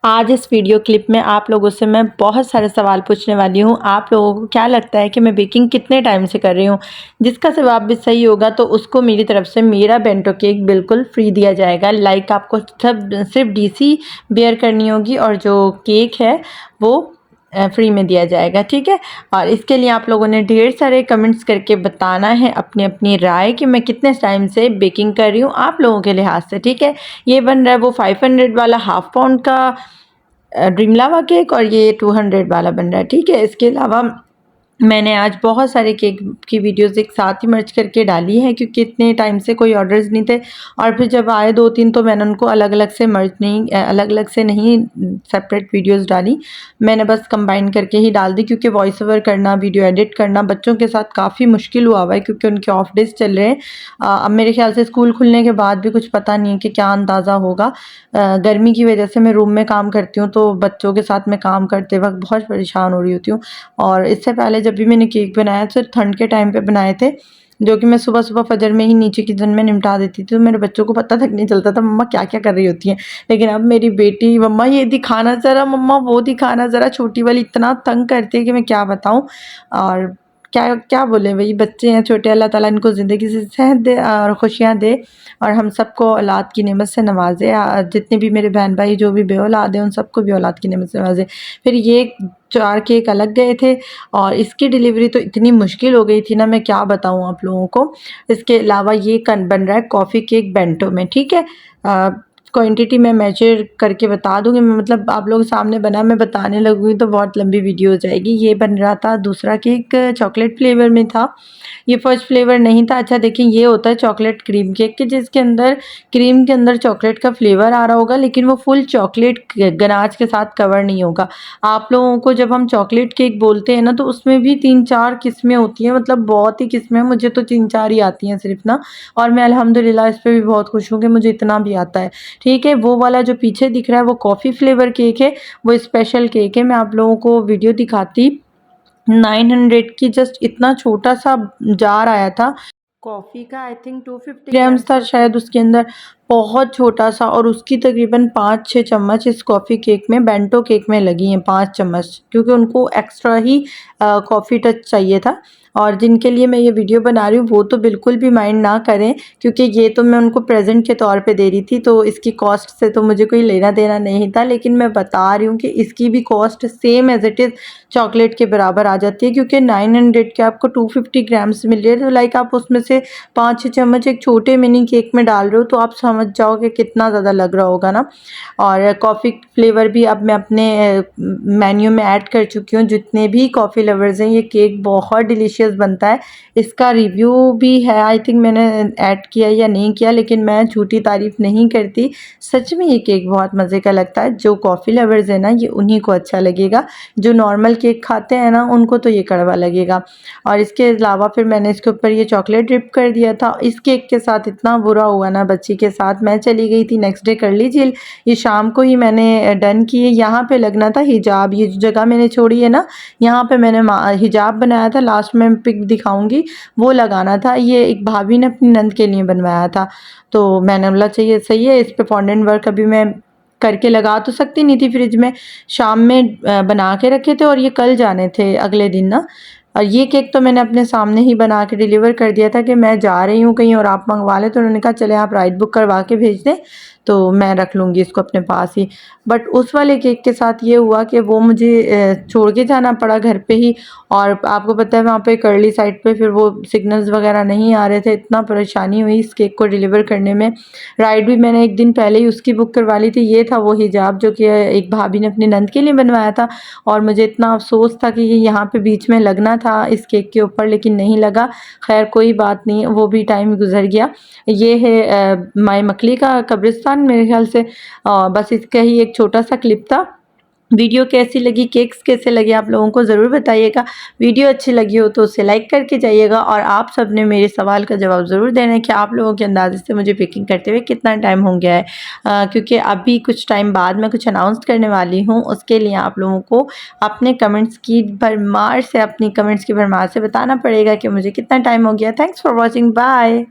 आज इस video clip में आप लोगों से मैं बहुत सारे सवाल पूछने वाली हूँ। आप लोगों को क्या लगता है कि मैं बेकिंग कितने टाइम से कर रही हूँ? जिसका जवाब भी सही होगा तो उसको मेरी तरफ से मेरा बेंटो केक बिल्कुल फ्री दिया जाएगा। लाइक आपको सिर्फ डीसी बेयर करनी होगी और जो केक है वो फ्री में दिया जाएगा, ठीक है। और इसके लिए आप लोगों ने ढेर सारे कमेंट्स करके बताना है अपनी अपनी राय कि मैं कितने टाइम से बेकिंग कर रही हूँ आप लोगों के लिहाज से, ठीक है। ये बन रहा है वो 500 वाला हाफ पाउंड का ड्रीम लावा केक और ये 200 वाला बन रहा है, ठीक है। इसके अलावा मैंने आज बहुत सारे केक की वीडियोस एक साथ ही मर्ज करके डाली है क्योंकि इतने टाइम से कोई ऑर्डर्स नहीं थे और फिर जब आए 2-3 तो मैंने उनको अलग अलग से नहीं सेपरेट वीडियोस डाली। मैंने बस कंबाइन करके ही डाल दी क्योंकि वॉइस ओवर करना, वीडियो एडिट करना बच्चों के साथ काफ़ी मुश्किल हुआ है क्योंकि उनके ऑफ डेज चल रहे हैं। अब मेरे ख्याल से स्कूल खुलने के बाद भी कुछ पता नहीं है कि क्या अंदाज़ा होगा। गर्मी की वजह से मैं रूम में काम करती हूँ तो बच्चों के साथ मैं काम करते वक्त बहुत परेशान हो रही होती हूँ। और इससे पहले जब भी मैंने केक बनाया तो ठंड के टाइम पे बनाए थे, जो कि मैं सुबह सुबह फजर में ही नीचे किचन में निपटा देती थी तो मेरे बच्चों को पता तक नहीं चलता था मम्मा क्या क्या कर रही होती हैं। लेकिन अब मेरी बेटी मम्मा ये दिखाना ज़रा, मम्मा वो दिखाना ज़रा, छोटी वाली इतना तंग करती है कि मैं क्या बताऊँ। और क्या क्या बोले, वही बच्चे हैं छोटे, अल्लाह ताला इनको ज़िंदगी से सेहत दे और खुशियाँ दे और हम सबको औलाद की नेमत से नवाजे। जितने भी मेरे बहन भाई जो भी बे औलाद हैं उन सबको भी औलाद की नेमत से नवाजे। फिर ये 4 केक अलग गए थे और इसकी डिलीवरी तो इतनी मुश्किल हो गई थी ना, मैं क्या बताऊँ आप लोगों को। इसके अलावा ये बन रहा है कॉफ़ी केक बेंटो में, ठीक है। क्वांटिटी मैं मेजर करके बता दूँगी, मैं मतलब आप लोगों के सामने बना मैं बताने लगूँगी तो बहुत लंबी वीडियो हो जाएगी। ये बन रहा था दूसरा केक चॉकलेट फ्लेवर में था, ये फर्स्ट फ्लेवर नहीं था। अच्छा देखिए, ये होता है चॉकलेट क्रीम केक के जिसके अंदर क्रीम के अंदर चॉकलेट का फ्लेवर आ रहा होगा लेकिन वो फुल चॉकलेट गनाज के साथ कवर नहीं होगा। आप लोगों को जब हम चॉकलेट केक बोलते हैं ना तो उसमें भी 3-4 किस्में होती हैं, मतलब बहुत ही किस्में, मुझे तो 3-4 ही आती हैं सिर्फ ना। और मैं अल्हम्दुलिल्लाह इस पे भी बहुत खुश हूँ कि मुझे इतना भी आता है, ठीक है। वो वाला जो पीछे दिख रहा है वो कॉफ़ी फ्लेवर केक है, वो स्पेशल केक है। मैं आप लोगों को वीडियो दिखाती, 900 की जस्ट इतना छोटा सा जार आया था कॉफ़ी का, आई थिंक 250 ग्राम्स था शायद उसके अंदर, बहुत छोटा सा। और उसकी तकरीबन 5-6 चम्मच इस कॉफ़ी केक में, बेंटो केक में लगी हैं 5 चम्मच, क्योंकि उनको एक्स्ट्रा ही कॉफ़ी टच चाहिए था। और जिनके लिए मैं ये वीडियो बना रही हूँ वो तो बिल्कुल भी माइंड ना करें क्योंकि ये तो मैं उनको प्रेजेंट के तौर पे दे रही थी तो इसकी कॉस्ट से तो मुझे कोई लेना देना नहीं था। लेकिन मैं बता रही हूँ कि इसकी भी cost same as it is chocolate के बराबर आ जाती है क्योंकि 900 के आपको 250 ग्राम्स मिल रही है। तो लाइक आप उसमें से 5-6 चम्मच एक छोटे मिनी केक में डाल रहे हो तो आप समझ जाओ कि कितना ज़्यादा लग रहा होगा ना। और कॉफ़ी फ्लेवर भी अब मैं अपने मेन्यू में ऐड कर चुकी हूँ। जितने भी कॉफ़ी लवर्स हैं, ये केक बहुत डिलीशियस बनता है। इसका रिव्यू भी है, आई थिंक मैंने ऐड किया या नहीं किया, लेकिन मैं झूठी तारीफ़ नहीं करती, सच में ये केक बहुत मज़े का लगता है। जो कॉफ़ी लवर्स हैं ना ये उन्हीं को अच्छा लगेगा, जो नॉर्मल केक खाते हैं ना उनको तो ये कड़वा लगेगा। और इसके अलावा फिर मैंने इसके ऊपर ये चॉकलेट ड्रिप कर दिया था। इस केक के साथ इतना बुरा हुआ ना बच्ची के साथ, मैं चली गई थी नेक्स्ट डे कर लीजिए, ये शाम को ही मैंने डन किए। यहाँ पे लगना था हिजाब, ये जो जगह मैंने छोड़ी है ना यहाँ पे मैंने हिजाब बनाया था, लास्ट में पिक दिखाऊंगी, वो लगाना था। ये एक भाभी ने अपनी नंद के लिए बनवाया था तो मैंने बोला चाहिए सही है, इस पे फॉन्डेंट वर्क अभी मैं करके लगा तो सकती नहीं थी फ्रिज में, शाम में बना के रखे थे और ये कल जाने थे अगले दिन ना। और ये केक तो मैंने अपने सामने ही बना के डिलीवर कर दिया था कि मैं जा रही हूँ कहीं और आप मंगवा लें, तो उन्होंने कहा चले आप राइड बुक करवा के भेज दें तो मैं रख लूँगी इसको अपने पास ही। बट उस वाले केक के साथ ये हुआ कि वो मुझे छोड़ के जाना पड़ा घर पे ही, और आपको पता है वहाँ पे कर्ली साइड पे फिर वो सिग्नल्स वगैरह नहीं आ रहे थे, इतना परेशानी हुई इस केक को डिलीवर करने में। राइड भी मैंने एक दिन पहले ही उसकी बुक करवा ली थी। ये था वो हिजाब जो कि एक भाभी ने अपनी नंद के लिए बनवाया था और मुझे इतना अफसोस था कि ये यहाँ पे बीच में लगना था इस केक के ऊपर, लेकिन नहीं लगा। खैर कोई बात नहीं, वो भी टाइम गुजर गया। ये है माई मकली का कब्रिस्तान मेरे ख्याल से। बस इसका ही एक छोटा सा क्लिप था। वीडियो कैसी लगी, केक्स कैसे लगे आप लोगों को ज़रूर बताइएगा। वीडियो अच्छी लगी हो तो उसे लाइक करके जाइएगा और आप सब ने मेरे सवाल का जवाब ज़रूर देना है कि आप लोगों के अंदाज़े से मुझे बेकिंग करते हुए कितना टाइम हो गया है। क्योंकि अभी कुछ टाइम बाद मैं कुछ अनाउंस करने वाली हूँ, उसके लिए आप लोगों को अपने कमेंट्स की भरमार से बताना पड़ेगा कि मुझे कितना टाइम हो गया। Thanks for watching, bye.